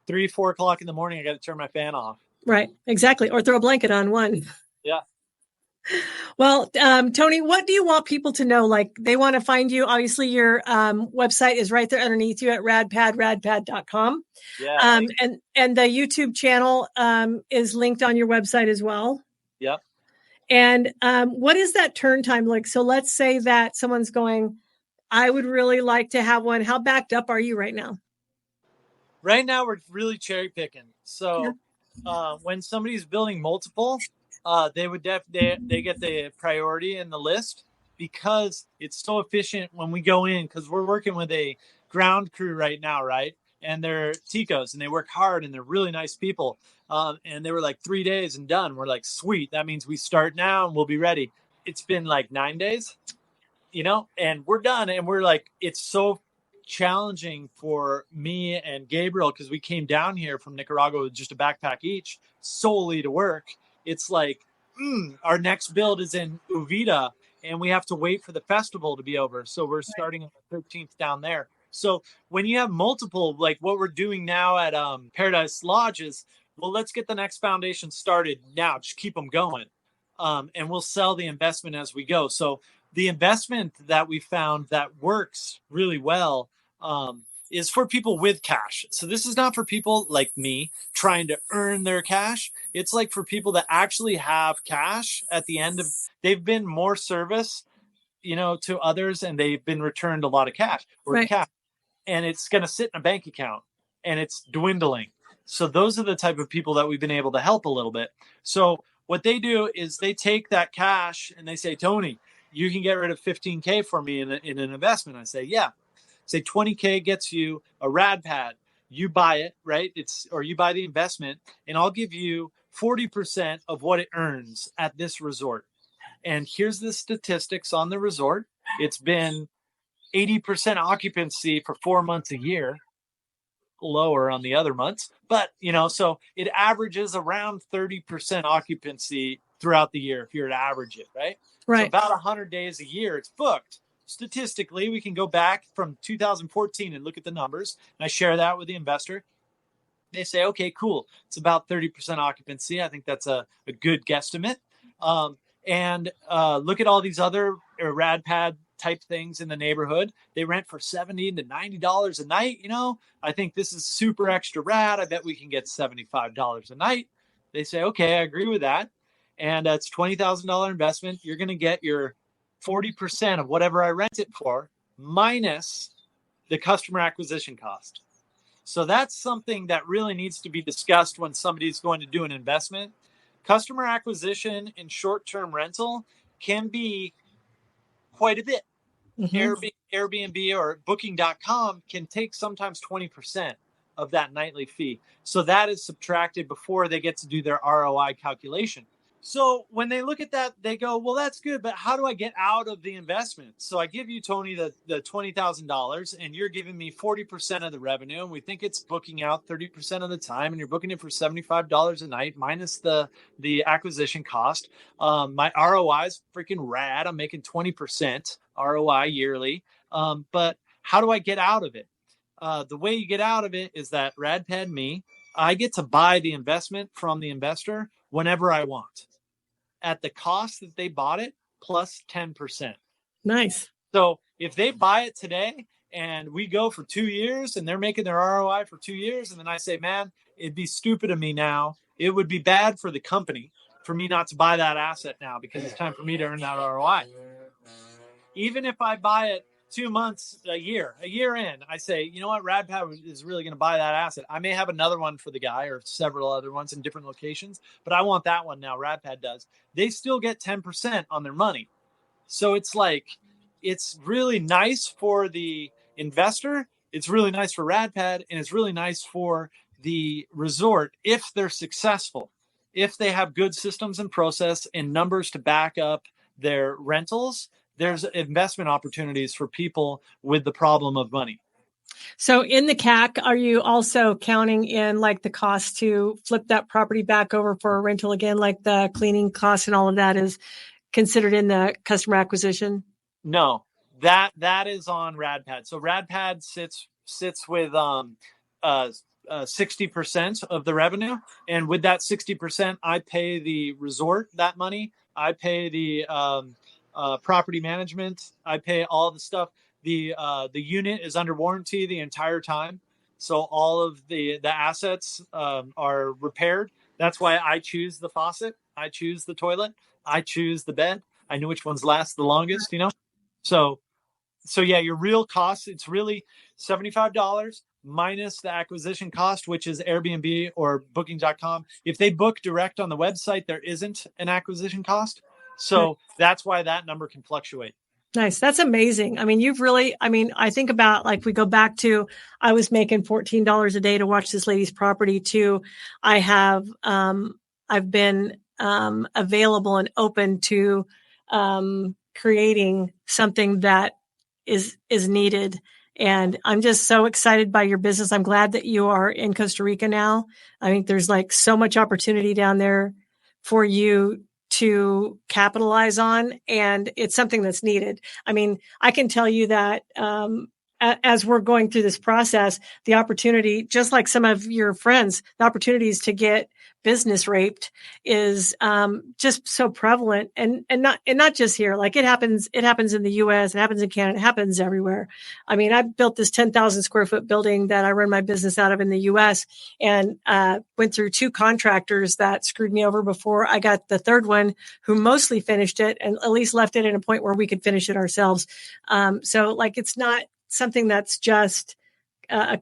3-4 o'clock in the morning I got to turn my fan off. Right, exactly, or throw a blanket on one. Yeah. Well, Tony, what do you want people to know? Like they want to find you. Obviously, your website is right there underneath you at radpad.com. Yeah. And the YouTube channel is linked on your website as well. Yep. And what is that turn time like? So let's say that someone's going, I would really like to have one. How backed up are you right now? Right now, we're really cherry picking. So when somebody's building multiple, they get the priority in the list because it's so efficient when we go in, because we're working with a ground crew right now, right? And they're Ticos and they work hard and they're really nice people. And they were like 3 days and done. We're like, sweet. That means we start now and we'll be ready. It's been like 9 days, and we're done. And we're like, it's so challenging for me and Gabriel because we came down here from Nicaragua with just a backpack each solely to work. It's like, our next build is in Uvita and we have to wait for the festival to be over. So we're starting on the 13th down there. So when you have multiple, like what we're doing now at Paradise Lodges, well, let's get the next foundation started now. Just keep them going. And we'll sell the investment as we go. So the investment that we found that works really well is for people with cash. So this is not for people like me trying to earn their cash. It's like for people that actually have cash at the end of, they've been more service, to others, and they've been returned a lot of cash cash, and it's going to sit in a bank account and it's dwindling. So those are the type of people that we've been able to help a little bit. So what they do is they take that cash and they say, Tony, you can get rid of 15K for me in an investment. I say, yeah. Say 20K gets you a RadPad. You buy it, right? Or you buy the investment, and I'll give you 40% of what it earns at this resort. And here's the statistics on the resort. It's been 80% occupancy for 4 months a year, lower on the other months. But, so it averages around 30% occupancy throughout the year if you were to average it, right? Right. So about 100 days a year, it's booked. Statistically, we can go back from 2014 and look at the numbers. And I share that with the investor. They say, okay, cool. It's about 30% occupancy. I think that's a good guesstimate. And look at all these other RadPad type things in the neighborhood. They rent for $70 to $90 a night. I think this is super extra rad. I bet we can get $75 a night. They say, okay, I agree with that. And it's $20,000 investment. You're going to get your 40% of whatever I rent it for minus the customer acquisition cost. So that's something that really needs to be discussed when somebody's going to do an investment. Customer acquisition in short-term rental can be quite a bit. Mm-hmm. Airbnb or booking.com can take sometimes 20% of that nightly fee. So that is subtracted before they get to do their ROI calculation. So when they look at that, they go, well, that's good, but how do I get out of the investment? So I give you, Tony, the $20,000, and you're giving me 40% of the revenue, and we think it's booking out 30% of the time, and you're booking it for $75 a night minus the acquisition cost. My ROI is freaking rad. I'm making 20% ROI yearly. But how do I get out of it? The way you get out of it is that RadPad me, I get to buy the investment from the investor whenever I want at the cost that they bought it plus 10%. Nice. So if they buy it today and we go for 2 years and they're making their ROI for 2 years, and then I say, man, it'd be stupid of me now. It would be bad for the company for me not to buy that asset now because it's time for me to earn that ROI. Even if I buy it 2 months, a year in, I say, you know what, RadPad is really going to buy that asset. I may have another one for the guy or several other ones in different locations, but I want that one now. RadPad does. They still get 10% on their money. So it's like, it's really nice for the investor. It's really nice for RadPad, and it's really nice for the resort if they're successful, if they have good systems and process and numbers to back up their rentals. There's investment opportunities for people with the problem of money. So in the CAC, are you also counting in like the cost to flip that property back over for a rental again, like the cleaning costs and all of that is considered in the customer acquisition? No, that is on RadPad. So RadPad sits with 60% of the revenue, and with that 60%, I pay the resort that money. I pay the property management. I pay all the stuff. The unit is under warranty the entire time, so all of the assets are repaired. That's why I choose the faucet. I choose the toilet. I choose the bed. I know which ones last the longest. So yeah, your real cost, it's really $75 minus the acquisition cost, which is Airbnb or booking.com. If they book direct on the website, there isn't an acquisition cost. So that's why that number can fluctuate. Nice. That's amazing. I mean, I think about like we go back to, I was making $14 a day to watch this lady's property to, I've been, available and open to, creating something that is needed. And I'm just so excited by your business. I'm glad that you are in Costa Rica now. I think there's like so much opportunity down there for you to capitalize on, and it's something that's needed. I mean, I can tell you that, as we're going through this process, the opportunity, just like some of your friends, the opportunities to get business raped is just so prevalent, and not just here. Like it happens in the US, it happens in Canada, it happens everywhere. I mean, I built this 10,000 square foot building that I run my business out of in the US, and went through 2 contractors that screwed me over before I got the third one, who mostly finished it and at least left it at a point where we could finish it ourselves. So like it's not something that's just a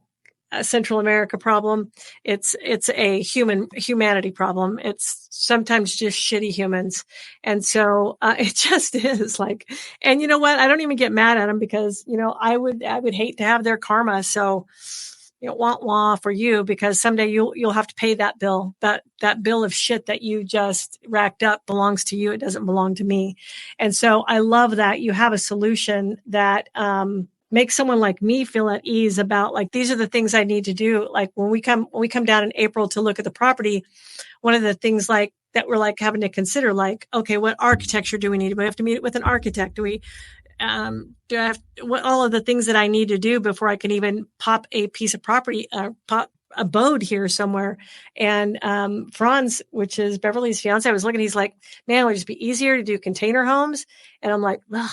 Central America problem. It's a humanity problem. It's sometimes just shitty humans. And so, it just is like, and you know what? I don't even get mad at them because, I would hate to have their karma. So, wah wah for you, because someday you'll have to pay that bill. That bill of shit that you just racked up belongs to you. It doesn't belong to me. And so I love that you have a solution that, make someone like me feel at ease about like, these are the things I need to do. Like when we come down in April to look at the property, one of the things like that we're like having to consider, like, okay, what architecture do we need? Do we have to meet with an architect? Do we, do I have what, all of the things that I need to do before I can even pop a piece of property, pop abode here somewhere. And, Franz, which is Beverly's fiance, I was looking, he's like, man, it would just be easier to do container homes. And I'm like, ugh.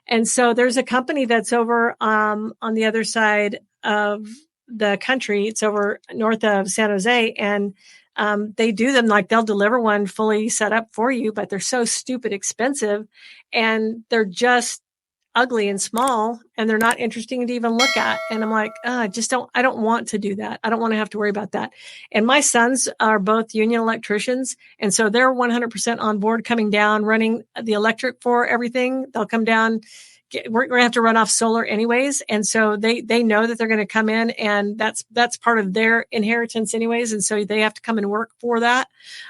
And so there's a company that's over on the other side of the country. It's over north of San Jose, and they do them like they'll deliver one fully set up for you, but they're so stupid expensive, and they're just ugly and small, and they're not interesting to even look at. And I'm like, I don't want to do that. I don't want to have to worry about that. And my sons are both union electricians. And so they're 100% on board coming down, running the electric for everything. They'll come down. We're going to have to run off solar anyways. And so they know that they're going to come in, and that's part of their inheritance anyways. And so they have to come and work for that.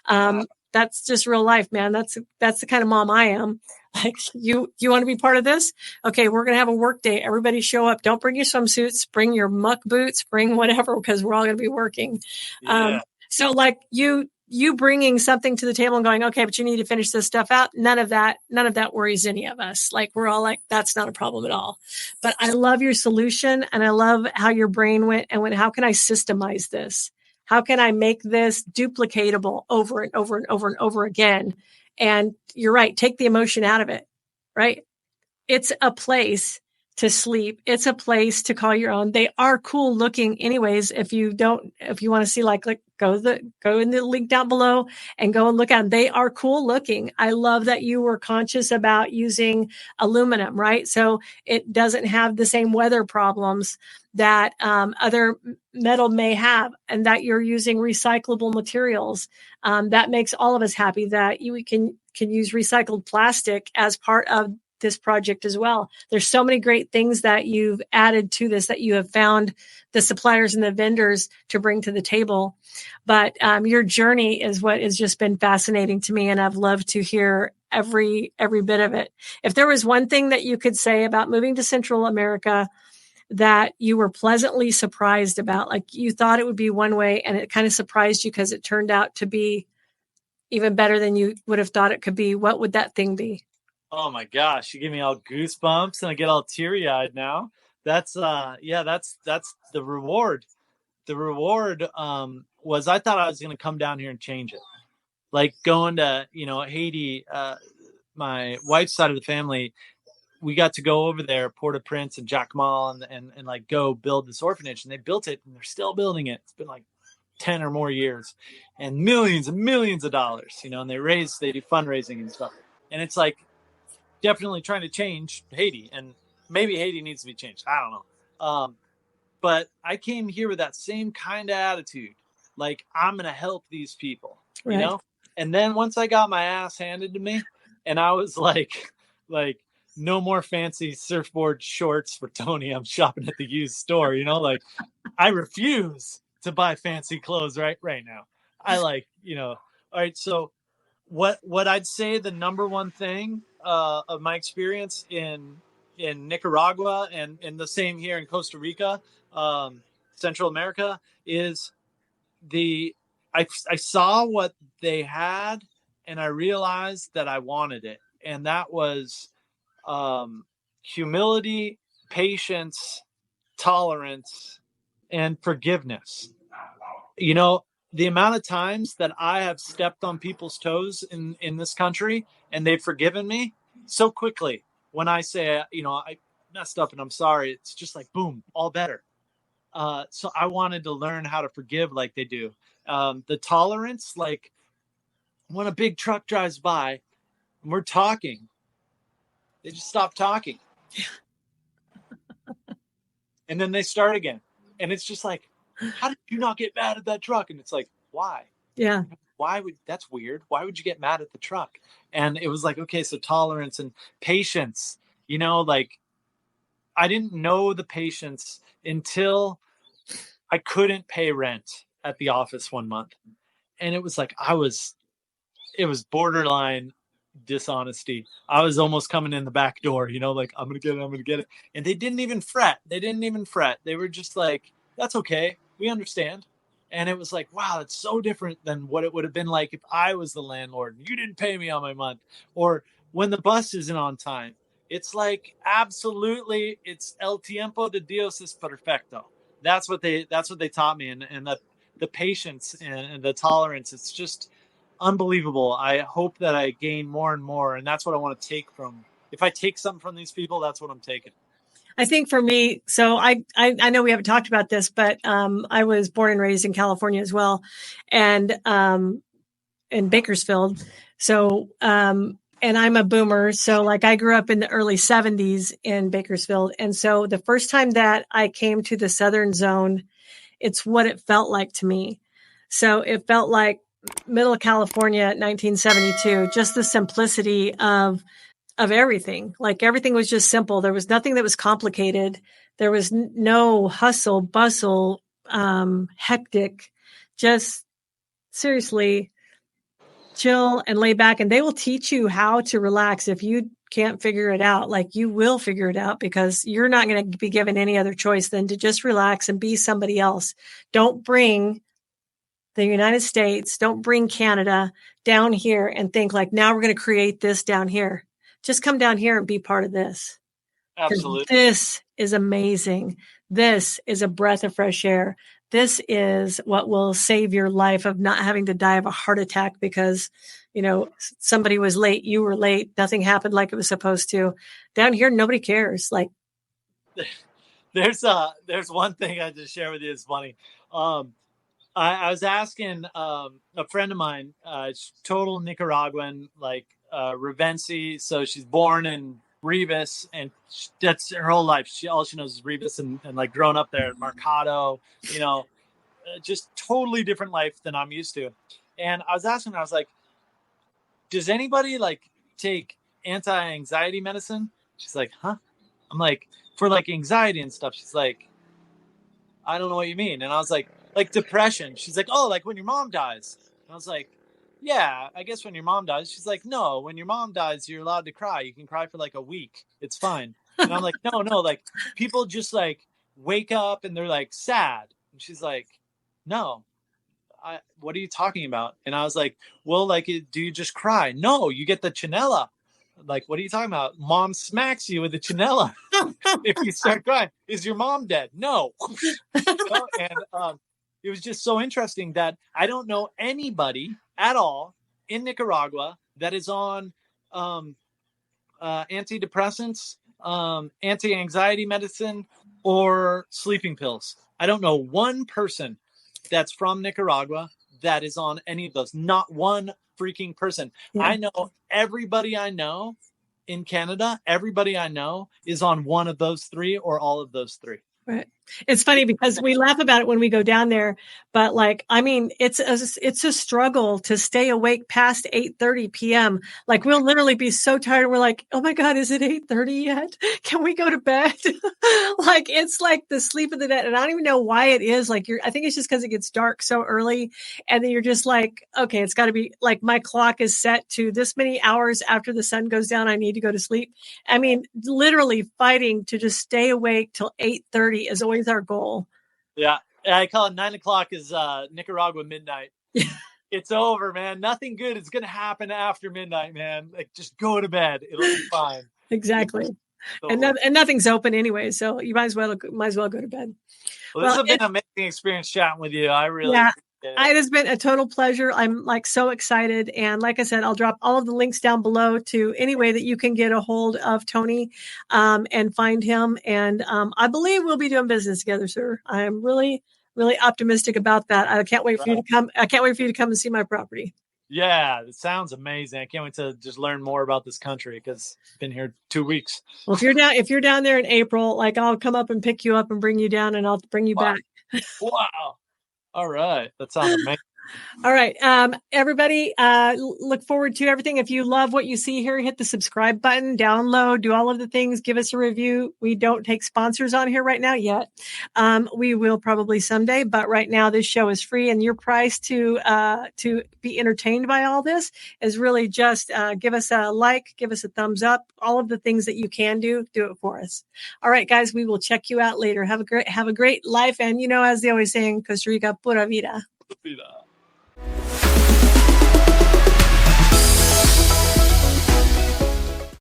That's just real life, man. That's the kind of mom I am. Like, you want to be part of this? Okay, we're going to have a work day. Everybody show up. Don't bring your swimsuits. Bring your muck boots. Bring whatever, because we're all going to be working. Yeah. So like you bringing something to the table and going, okay, but you need to finish this stuff out. None of that worries any of us. Like we're all like, that's not a problem at all. But I love your solution, and I love how your brain went and went, how can I systemize this? How can I make this duplicatable over and over and over and over again? And you're right. Take the emotion out of it, right? It's a place to sleep. It's a place to call your own. They are cool looking anyways. If you want to see like go in the link down below and go and look at them. They are cool looking. I love that you were conscious about using aluminum, right? So it doesn't have the same weather problems that other metal may have, and that you're using recyclable materials. That makes all of us happy that you can use recycled plastic as part of this project as well. There's so many great things that you've added to this, that you have found the suppliers and the vendors to bring to the table. But your journey is what has just been fascinating to me, and I've loved to hear every bit of it. If there was one thing that you could say about moving to Central America that you were pleasantly surprised about, like you thought it would be one way and it kind of surprised you because it turned out to be even better than you would have thought it could be, what would that thing be? Oh my gosh, you give me all goosebumps and I get all teary-eyed now. That's that's the reward. The reward was, I thought I was going to come down here and change it. Like going to, Haiti, my wife's side of the family, we got to go over there, Port-au-Prince and Jacmel, and like go build this orphanage, and they built it and they're still building it. It's been like 10 or more years and millions of dollars, and they do fundraising and stuff. And it's like definitely trying to change Haiti, and maybe Haiti needs to be changed. I don't know. But I came here with that same kind of attitude. Like, I'm going to help these people, Right. And then once I got my ass handed to me, and I was like, no more fancy surfboard shorts for Tony. I'm shopping at the used store, like I refuse to buy fancy clothes right now. I all right. So what I'd say the number one thing of my experience in Nicaragua and the same here in Costa Rica, Central America, is I saw what they had and I realized that I wanted it. And that was humility, patience, tolerance, and forgiveness. The amount of times that I have stepped on people's toes in this country and they've forgiven me so quickly when I say, I messed up and I'm sorry, it's just like, boom, all better. So I wanted to learn how to forgive like they do. The tolerance, like when a big truck drives by and we're talking, they just stop talking. And then they start again. And it's just like, how did you not get mad at that truck? And it's like, why? Yeah. That's weird. Why would you get mad at the truck? And it was like, okay, so tolerance and patience, like I didn't know the patience until I couldn't pay rent at the office one month. And it was like, it was borderline dishonesty. I was almost coming in the back door, like I'm going to get it. And they didn't even fret. They were just like, that's okay. We understand. And it was like, wow, it's so different than what it would have been like if I was the landlord and you didn't pay me on my month, or when the bus isn't on time. It's like, absolutely, it's el tiempo de Dios es perfecto. That's what they taught me. And the patience and the tolerance, it's just unbelievable. I hope that I gain more and more. And that's what I want to take from, if I take something from these people, that's what I'm taking. I think for me, so I know we haven't talked about this, but I was born and raised in California as well, and in Bakersfield. So and I'm a boomer, so like I grew up in the early 70s in Bakersfield, and so the first time that I came to the Southern Zone, it's what it felt like to me. So it felt like middle California, 1972, just the simplicity of everything. Like everything was just simple. There was nothing that was complicated. There was no hustle, bustle, hectic, just seriously chill and lay back. And they will teach you how to relax. If you can't figure it out, like you will figure it out, because you're not going to be given any other choice than to just relax and be somebody else. Don't bring the United States, don't bring Canada down here and think like, now we're going to create this down here. Just come down here and be part of this. Absolutely. This is amazing. This is a breath of fresh air. This is what will save your life of not having to die of a heart attack because, somebody was late, you were late, nothing happened like it was supposed to. Down here, nobody cares. Like, there's one thing I just share with you. It's funny. I was asking a friend of mine, total Nicaraguan, like Revensi. So she's born in Rivas, and that's her whole life. All she knows is Rivas, and like growing up there at Mercado, just totally different life than I'm used to. And I was asking, I was like, does anybody like take anti-anxiety medicine. She's like, huh? I'm like, for like anxiety and stuff. She's like, I don't know what you mean. And I was like depression. She's like, oh, like when your mom dies. And I was like, yeah, I guess when your mom dies. She's like, no, when your mom dies, you're allowed to cry. You can cry for like a week. It's fine. And I'm like, no, like people just like wake up and they're like sad. And she's like, no, what are you talking about? And I was like, well, like, do you just cry? No, you get the chinella. Like, what are you talking about? Mom smacks you with the chinella if you start crying. Is your mom dead? No. And it was just so interesting that I don't know anybody at all in Nicaragua that is on antidepressants, anti-anxiety medicine, or sleeping pills. I don't know one person that's from Nicaragua that is on any of those. Not one freaking person. Yeah. I know everybody I know in Canada, everybody I know is on one of those three or all of those three. Right. It's funny because we laugh about it when we go down there, but like, I mean, it's a struggle to stay awake past 8:30 p.m. Like we'll literally be so tired. We're like, oh my God, is it 8:30 yet? Can we go to bed? Like, it's like the sleep of the dead. And I don't even know why it is. Like I think it's just because it gets dark so early. And then you're just like, okay, it's got to be like my clock is set to this many hours after the sun goes down. I need to go to sleep. I mean, literally fighting to just stay awake till 8:30 is always our goal. Yeah. I call it 9 o'clock is Nicaragua midnight. It's over, man. Nothing good is going to happen after midnight, man. Like just go to bed. It'll be fine. Exactly. And nothing's open anyway. So you might as well go to bed. Well, this has been an amazing experience chatting with you. I really it has been a total pleasure. I'm like so excited. And like I said, I'll drop all of the links down below to any way that you can get a hold of Tony and find him. And I believe we'll be doing business together, sir. I'm really, really optimistic about that. I can't wait for you to come. I can't wait for you to come and see my property. Yeah, it sounds amazing. I can't wait to just learn more about this country because I've been here 2 weeks. Well, if you're down there in April, like I'll come up and pick you up and bring you down and I'll bring you back. Wow. All right. That sounds amazing. All right. Everybody, look forward to everything. If you love what you see here, hit the subscribe button, download, do all of the things, give us a review. We don't take sponsors on here right now yet. We will probably someday, but right now this show is free and your price to be entertained by all this is really just, give us a like, give us a thumbs up, all of the things that you can do it for us. All right, guys, we will check you out later. Have a great life. And as they always say in Costa Rica, pura vida.